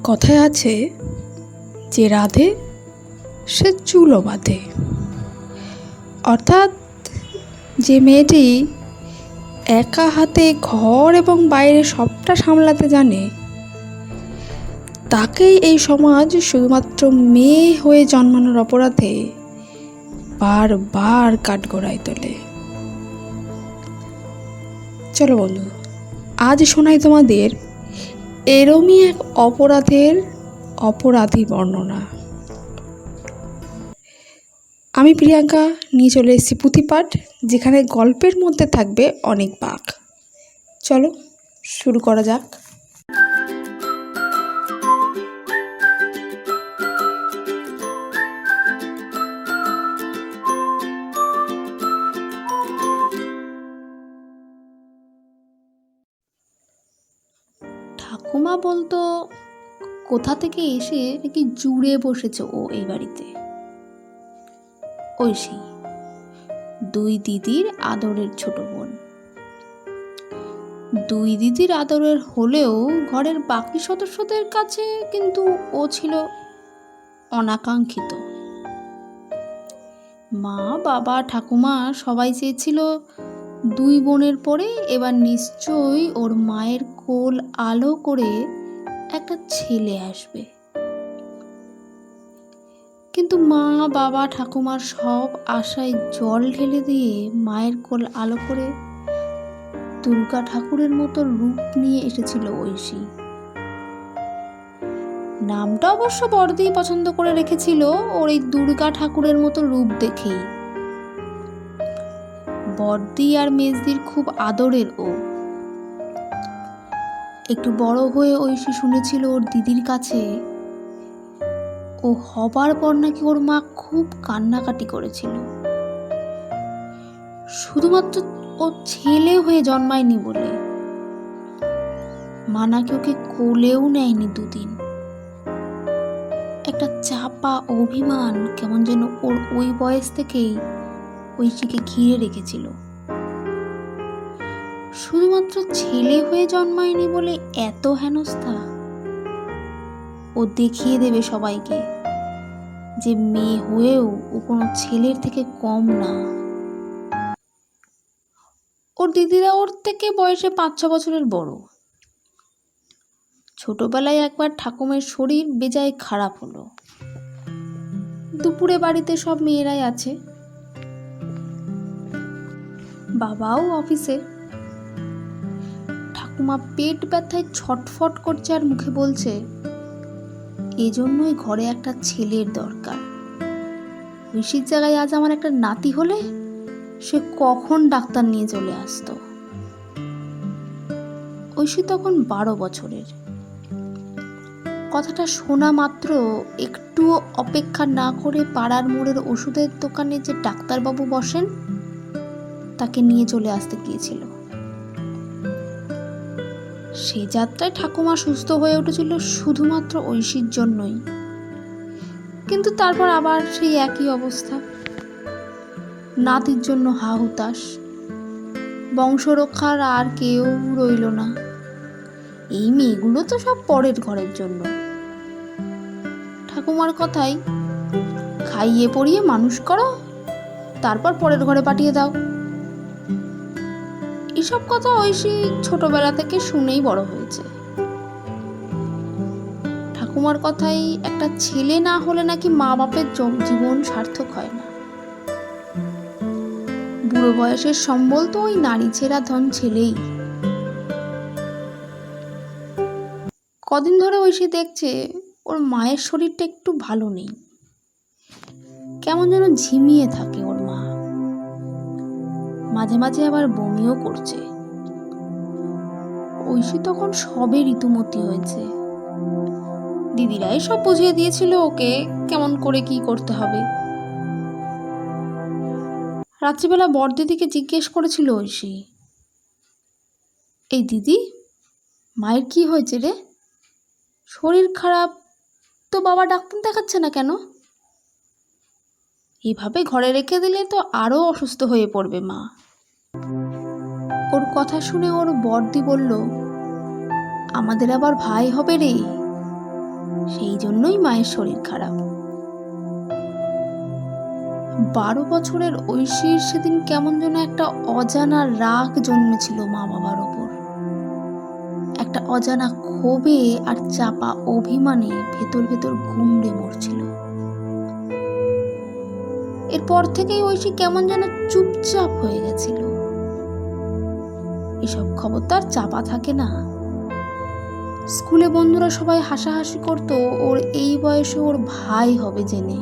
কথায় আছে যে রাধে সে চুলও বাঁধে। অর্থাৎ যে মেয়েটি একা হাতে ঘর এবং বাইরে সবটা সামলাতে জানে, তাকেই এই সমাজ শুধুমাত্র মেয়ে হয়ে জন্মানোর অপরাধে বারবার কাঠগড়ায় তোলে। চলো বন্ধু, আজ শোনাই তোমাদের এরমই এক অপরাধের অপরাধী বর্ণনা। আমি প্রিয়াঙ্কা নিয়ে চলে এসেছি পুঁথিপাঠ, যেখানে গল্পের মধ্যে থাকবে অনেক বাঁক। চলো শুরু করা যাক। ঠাকুমা বলতো কোথা থেকে এসে নাকি জুড়ে বসেছে ও এই বাড়িতে। ঐশী, দুই দিদির আদরের ছোট বোন। দুই দিদির আদরের হলেও ঘরের বাকি সদস্যদের কাছে কিন্তু ও ছিল অনাকাঙ্ক্ষিত। মা, বাবা, ঠাকুমা সবাই চেয়েছিল দুই বোনের পরে এবার নিশ্চয়ই ওর মায়ের কোল আলো করে একটা ছেলে আসবে। কিন্তু মা, বাবা, ঠাকুমার সব আশায় জল ঢেলে দিয়ে মায়ের কোল আলো করে দুর্গা ঠাকুরের মতো রূপ নিয়ে এসেছিল ঐশী। নামটা অবশ্য বড়দি পছন্দ করে রেখেছিল ওর এই দুর্গা ঠাকুরের মতো রূপ দেখেই। বড়দি আর মেজদির খুব আদরের ও। একটু বড় হয়ে ঐশী শুনেছিল ওর দিদির কাছে ও হবার পর নাকি ওর মা খুব কান্নাকাটি করেছিল, শুধুমাত্র ও ছেলে হয়ে জন্মায়নি বলে। মা নাকি ওকে কোলেও নেয়নি দুদিন। একটা চাপা অভিমান কেমন যেন ওর ওই বয়স থেকেই ঐশীকে ঘিরে রেখেছিল। শুধুমাত্র ছেলে হয়ে জন্মায়নি বলে এত হেনস্থা। ও দেখিয়ে দেবে সবাইকে যে মেয়ে হয়েও ও কোনো ছেলের থেকে কম না। ওর দিদিরা ওর থেকে বয়সে 5-6 বছরের বড়। ছোটবেলায় একবার ঠাকুমের শরীর বেজায় খারাপ হলো। দুপুরে বাড়িতে সব মেয়েরাই আছে, বাবাও অফিসে। ঠাকুমা পেট ব্যথায় ছটফট করছে আর মুখে বলছে এজন্যই ঘরে একটা ছেলের দরকার। ঐশীর জায়গায় আজ আমার একটা নাতি হলে সে কখন ডাক্তার নিয়ে চলে আসতো। ঐশী তখন 12 বছরের। কথাটা শোনা মাত্র একটুও অপেক্ষা না করে পাড়ার মোড়ের ওষুধের দোকানে যে ডাক্তারবাবু বসেন তাকে নিয়ে চলে আসতে গিয়েছিল। সে যাত্রায় ঠাকুমা সুস্থ হয়ে উঠেছিল শুধুমাত্র ঐশীর জন্যই। কিন্তু তারপর আবার সেই একই অবস্থা। নাতির জন্য হা হুতাশ। বংশরক্ষার আর কেউ রইল না। এই মেয়েগুলো তো সব পরের ঘরের জন্য। ঠাকুমার কথাই, খাইয়ে পরিয়ে মানুষ করো, তারপর পরের ঘরে পাঠিয়ে দাও। এসব কথা ঐশী ছোটবেলা থেকে শুনেই বড় হয়েছে। ঠাকুমার কথাই, একটা ছেলে না হলে নাকি মা বাপের জীবন সার্থক হয় না। বুড়ো বয়সের সম্বল তো ওই নারী ছেঁড়া ধন ছেলেই। কদিন ধরে ঐশী দেখছে ওর মায়ের শরীরটা একটু ভালো নেই। কেমন যেন ঝিমিয়ে থাকে ওর মা। মাঝে মাঝে আবার বমিও করছে। ঐশী তখন সবে ঋতুমতী হয়েছে। দিদিরাই সব বুঝিয়ে দিয়েছিল ওকে কেমন করে কি করতে হবে। রাত্রিবেলা বড়দিদিকে জিজ্ঞেস করেছিল ঐশী, এই দিদি, মায়ের কি হয়েছে রে? শরীর খারাপ তো বাবা ডাক্তার দেখাচ্ছে না কেন? এভাবে ঘরে রেখে দিলে তো আরো অসুস্থ হয়ে পড়বে মা। ওর কথা শুনে ওর বড়দি বলল, আমাদের আবার ভাই হবে রে। সেই জন্যই মায়ের শরীর খারাপ। 12 বছরের ঐশীর সেদিন কেমন যেন একটা অজানা রাগ জন্মেছিল মা বাবার ওপর। একটা অজানা ক্ষোভে আর চাপা অভিমানে ভেতর ভেতর গুমড়ে মরছিল। এরপর থেকেই ঐশী কেমন যেন চুপচাপ হয়ে গেছিল। এসব খবর তো আর চাপা থাকে না। স্কুলে বন্ধুরা সবাই হাসাহাসি করতো ওর এই বয়সে ওর ভাই হবে জেনে।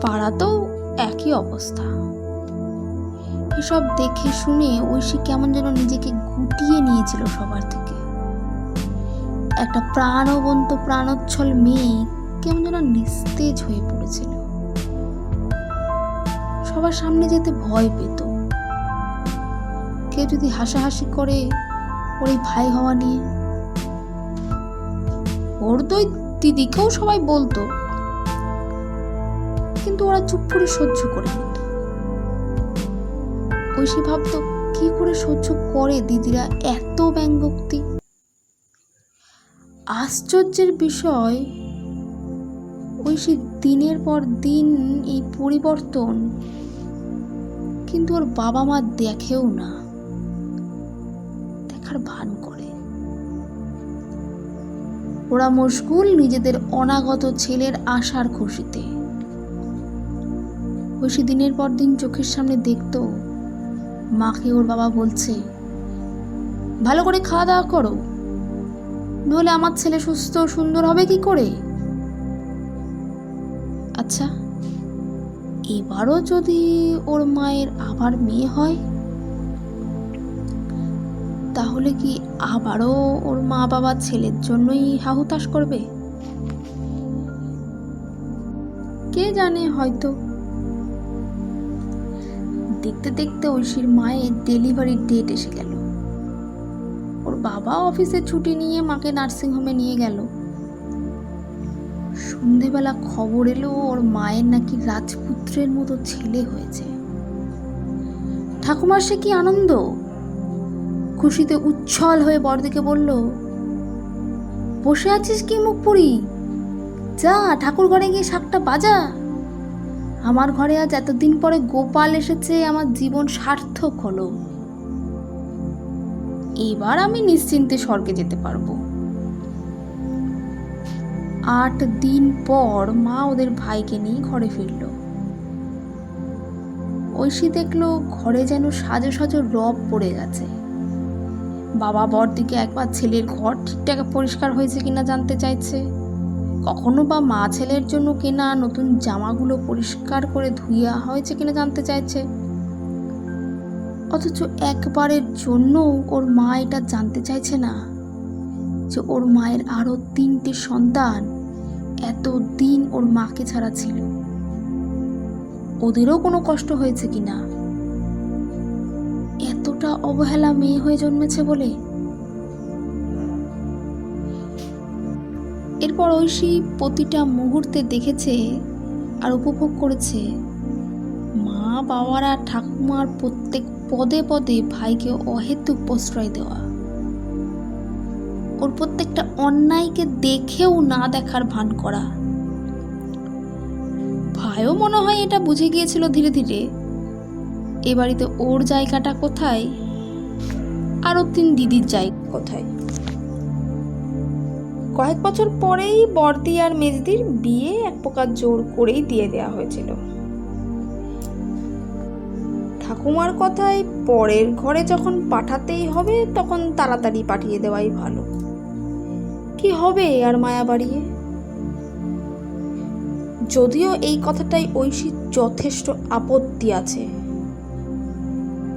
পাড়াতেও একই অবস্থা। এসব দেখে শুনে ঐশী কেমন যেন নিজেকে গুটিয়ে নিয়েছিল সবার থেকে। একটা প্রাণবন্ত প্রাণোচ্ছল মেয়ে কেমন যেন নিস্তেজ হয়ে পড়েছিল। সবার সামনে যেতে ভয় পেত। কেউ যদি হাসাহাসি করে ওর এই ভাই হওয়া নিয়ে, ওর দুই দিদিকেও সবাই বলতো, কিন্তু ওরা চুপ করে সহ্য করে নিত। ঐশী ভাবতো কি করে সহ্য করে দিদিরা এত ব্যঙ্গোক্তি। আশ্চর্যের বিষয়, ঐশী দিনের পর দিন এই পরিবর্তন কিন্তু ওর বাবা মা দেখেও না, দেখার ভান করে। ওরা মশগুল নিজেদের অনাগত ছেলের আশার খুশিতে। ঐশী দিনের পর দিন চোখের সামনে দেখতো মাকে ওর বাবা বলছে, ভালো করে খাওয়া দাওয়া করো, নইলে আমার ছেলে সুস্থ সুন্দর হবে কি করে। আচ্ছা, এবারও যদি ওর মায়ের আবার মেয়ে হয়, তাহলে কি আবারও ওর মা বাবা ছেলের জন্যই হাহুতাশ করবে? কে জানে, হয়তো। দেখতে দেখতে ঐশীর মায়ের ডেলিভারির ডেট এসে গেল। ওর বাবা অফিসে ছুটি নিয়ে মাকে নার্সিংহোমে নিয়ে গেল। সন্ধেবেলা খবর এলো ওর মায়ের নাকি রাজপুত্রের মতো ছেলে হয়েছে। ঠাকুমার সে কি আনন্দ! খুশিতে উচ্ছল হয়ে বড়দিকে বলল, বসে আছিস কি মুখ পুরি, যা ঠাকুর ঘরে গিয়ে শাকটা বাজা। আমার ঘরে আজ এতদিন পরে গোপাল এসেছে, আমার জীবন সার্থক হলো। এবার আমি নিশ্চিন্তে স্বর্গে যেতে পারবো। 8 দিন পর মা ওদের ভাইকে নিয়ে ঘরে ফিরল। ঐশী দেখলো ঘরে যেন সাজো সাজো রব পড়ে গেছে। বাবা বড়দিকে একবার ছেলের ঘর ঠিকঠাক পরিষ্কার হয়েছে কিনা জানতে চাইছে, কখনো বা মা ছেলের জন্য কেনা নতুন জামাগুলো পরিষ্কার করে ধুইয়া হয়েছে কিনা জানতে চাইছে। অথচ একবারের জন্য ওর মা এটা জানতে চাইছে না যে ওর মায়ের আরো 3টে সন্তান এতদিন ওর মাকে ছাড়া ছিল। ওদেরও কোনো কষ্ট হয়েছে কিনা, এতটা অবহেলা মেয়ে হয়ে জন্মেছে বলে। এরপর ঐশী প্রতিটা মুহূর্তে দেখেছে আর উপভোগ করেছে মা বাবারা ঠাকুমার প্রত্যেক পদে পদে ভাইকে অহেতুক প্রশ্রয় দেওয়া, ওর প্রত্যেকটা অন্যায়কে দেখেও না দেখার ভান করা। ভাইও মনে হয় এটা বুঝে গিয়েছিল ধীরে ধীরে এ বাড়িতে ওর জায়গাটা কোথায় আর ওর 3 দিদির জায়গা কোথায়। কয়েক বছর পরেই বড়দি আর মেজদির বিয়ে এক প্রকার জোর করেই দিয়ে দেওয়া হয়েছিল। ঠাকুমার কথায় পরের ঘরে যখন পাঠাতেই হবে তখন তাড়াতাড়ি পাঠিয়ে দেওয়াই ভালো। কি হবে আর মায়া বাড়িয়ে। যদিও এই কথাটাই ঐশীর যথেষ্ট আপত্তি আছে,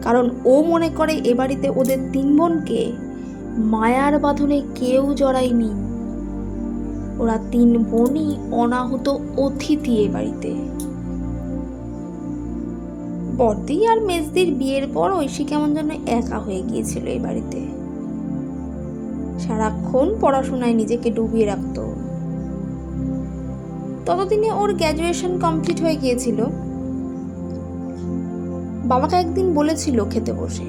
কারণ ও মনে করে এ বাড়িতে ওদের 3 বোনকে মায়ার বাঁধনে কেউ জড়ায়নি। ওরা 3 বোনই অনাহত অতিথি এ বাড়িতে। বড়দি আর মেজদির বিয়ের পর ঐশী কেমন যেন একা হয়ে গিয়েছিল এই বাড়িতে। সারাক্ষণ পড়াশোনায় নিজেকে ডুবিয়ে রাখত। ততদিনে ওর গ্র্যাজুয়েশন কমপ্লিট হয়ে গিয়েছিল। বাবাকে একদিন বলেছিল খেতে বসে,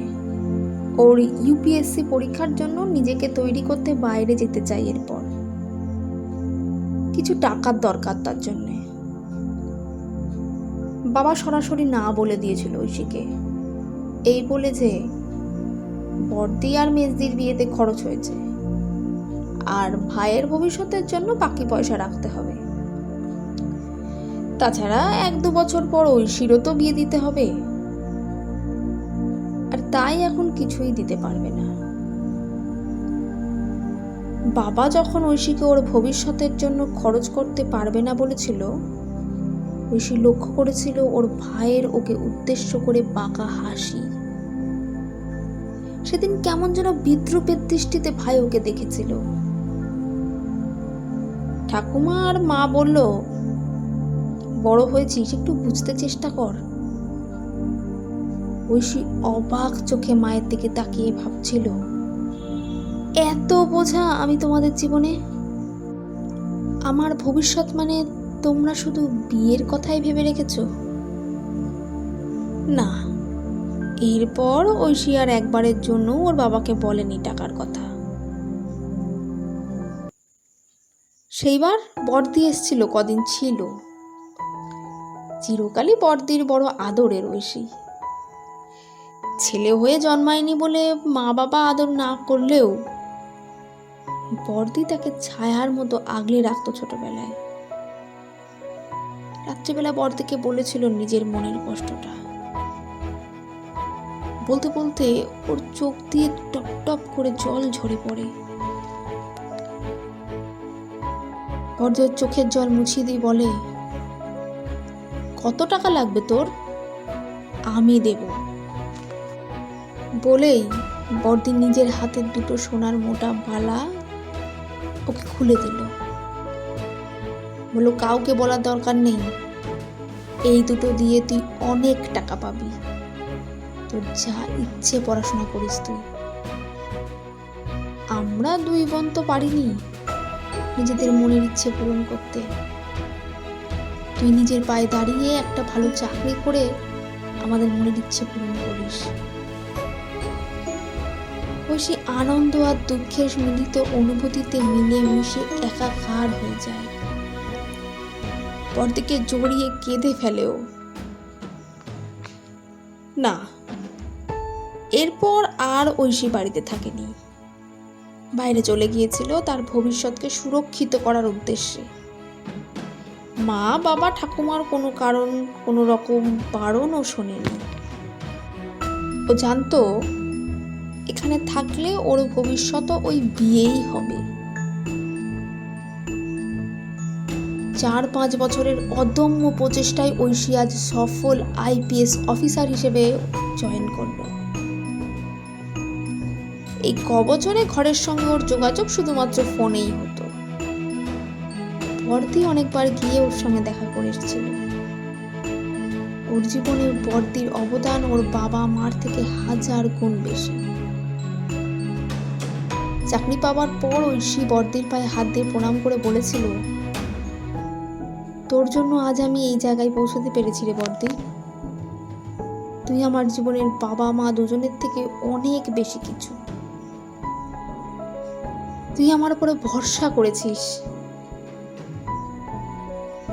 ওর ইউপিএসসি পরীক্ষার জন্য নিজেকে তৈরি করতে বাইরে যেতে চাই। এরপর কিছু টাকার দরকার তার জন্যে। বাবা সরাসরি না বলে দিয়েছিল ঐশীকে, এই বলে যে বড়দি আর মেজদির বিয়েতে খরচ হয়েছে আর ভাইয়ের ভবিষ্যতের জন্য বাকি পয়সা রাখতে হবে। তাছাড়া 1-2 বছর পর ঐশীরও তো বিয়ে দিতে হবে, আর তাই এখন কিছুই দিতে পারবে না। বাবা যখন ঐশীকে ওর ভবিষ্যতের জন্য খরচ করতে পারবে না বলেছিল, ঐশী লক্ষ্য করেছিল ওর ভাইয়ের ওকে উদ্দেশ্য করে বাঁকা হাসি। সেদিন কেমন যেন বিদ্রূপের দৃষ্টিতে ভাই ওকে দেখেছিল। ঠাকুমা আর মা বলল, বড় হয়েছিস, একটু বুঝতে চেষ্টা কর। ঐশী অবাক চোখে মায়ের দিকে তাকিয়ে ভাবছিল, এত বোঝা আমি তোমাদের জীবনে? আমার ভবিষ্যৎ মানে তোমরা শুধু বিয়ের কথাই ভেবে রেখেছ? না, এরপর ঐশী আর একবারের জন্য ওর বাবাকে বলেনি টাকার কথা। সেইবার বড়দি এসেছিল, কদিন ছিল। চিরকালই বড়দির বড় আদরের ঐশী। ছেলে হয়ে জন্মায়নি বলে মা বাবা আদর না করলেও বড়দি তাকে ছায়ার মতো আগলে রাখতো ছোটবেলায়। রাত্রিবেলা বড়দিকে বলেছিল নিজের মনের কষ্টটা। বলতে বলতে ওর চোখ দিয়ে টপ টপ করে জল ঝরে পড়ে। বড়দি ওর চোখের জল মুছিয়ে দিয়ে বলে, কত টাকা লাগবে তোর? আমি দেব। বলেই বড়দি নিজের হাতের 2 সোনার মোটা বালা ওকে খুলে দিল। বলল, কাউকে বলার দরকার নেই, এই 2 দিয়ে তুই অনেক টাকা পাবি, তোর যা ইচ্ছে পড়াশোনা করিস তুই। আমরা 2 বোন তো পারিনি নিজেদের মনের ইচ্ছে পূরণ করতে। তুই নিজের পায়ে দাঁড়িয়ে একটা ভালো চাকরি করে আমাদের মনের ইচ্ছে পূরণ করিস। ঐশী আনন্দ আর দুঃখের মিলিত অনুভূতিতে মিলে মিশে একাকার হয়ে যায়। বড়দিকে জড়িয়ে কেঁদে ফেলেও। না, এরপর আর ঐশী বাড়িতে থাকেনি। বাইরে চলে গিয়েছিল তার ভবিষ্যৎকে সুরক্ষিত করার উদ্দেশ্যে। মা বাবা ঠাকুমার কোনো রকম বারণও শোনেনি। ও জানতো এখানে থাকলে ওর ভবিষ্যৎ ওই বিয়েই হবে। 4-5 বছরের অদম্য প্রচেষ্টায় ঐশী আজ সফল আইপিএস অফিসার হিসেবে জয়েন করলো। এই বছরে ঘরের সঙ্গে ওর যোগাযোগ শুধুমাত্র ফোনেই হতো। বড়দি অনেকবার গিয়ে ওর সঙ্গে দেখা করে এসেছিল। ওর জীবনে বড়দির অবদান ওর বাবা মার থেকে 1000 গুণ বেশি। চাকরি পাওয়ার পর ঐশী বড়দির পায়ে হাত দিয়ে প্রণাম করে বলেছিল, তোর জন্য আজ আমি এই জায়গায় পৌঁছতে পেরেছি রে বড়দি। তুই আমার জীবনের বাবা মা দুজনের থেকে অনেক বেশি কিছু। তুই আমার উপরে ভরসা করেছিস।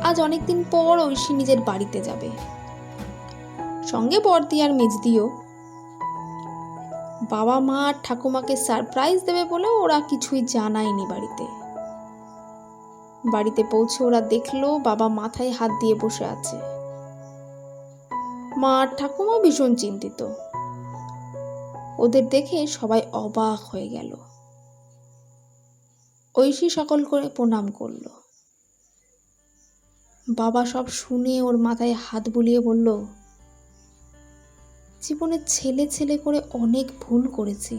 আজ অনেকদিন পর ঐশী নিজের বাড়িতে যাবে, সঙ্গে বড়দি আর মেজদিও। বাবা মা আর ঠাকুমাকে সারপ্রাইজ দেবে বলে ওরা কিছুই জানায়নি বাড়িতে। বাড়িতে পৌঁছে ওরা দেখলো বাবা মাথায় হাত দিয়ে বসে আছে। মা আর ঠাকুমা ভীষণ চিন্তিত। ওদের দেখে সবাই অবাক হয়ে গেল। ঐশী সকল করে প্রণাম করলো। বাবা সব শুনে ওর মাথায় হাত বুলিয়ে বলল, জীবনে ছেলে ছেলে করে অনেক ভুল করেছি।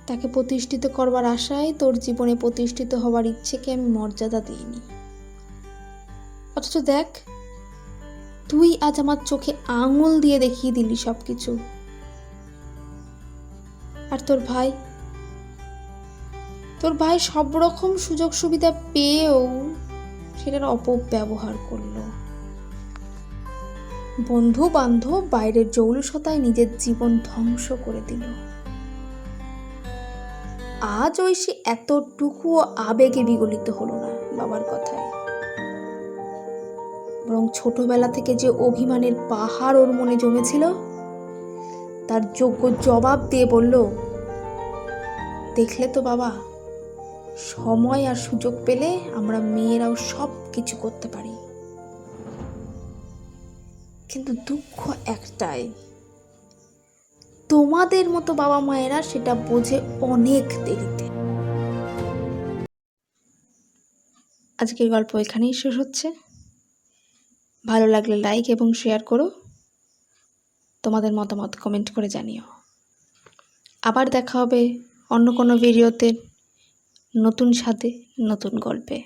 তাকে প্রতিষ্ঠিত করবার আশায় তোর জীবনে প্রতিষ্ঠিত হওয়ার ইচ্ছেকে আমি মর্যাদা দিইনি। অথচ দেখ, তুই আজ আমার চোখে আঙুল দিয়ে দেখিয়ে দিলি সবকিছু। আর তোর ভাই সব রকম সুযোগ সুবিধা পেয়েও সেটার অপব্যবহার করলো। বন্ধু বান্ধব বাইরের জৌলুসতায় নিজের জীবন ধ্বংস করে দিল। আজ ঐশী এতটুকুও আবেগে বিগলিত হলো না বাবার কথায়, বরং ছোটবেলা থেকে যে অভিমানের পাহাড় ওর মনে জমেছিল তার যোগ্য জবাব দিয়ে বলল, দেখলে তো বাবা, সময় আর সুযোগ পেলে আমরা মেয়েরাও সব কিছু করতে পারি, কিন্তু দুঃখ একটাই, তোমাদের মতো বাবা মায়েরা সেটা বোঝে অনেক দেরিতে। আজকের গল্প এখানেই শেষ হচ্ছে। ভালো লাগলে লাইক এবং শেয়ার করো, তোমাদের মতামত কমেন্ট করে জানিও। আবার দেখা হবে অন্য কোনো ভিডিওতে, নতুন স্বাদে নতুন গল্পে।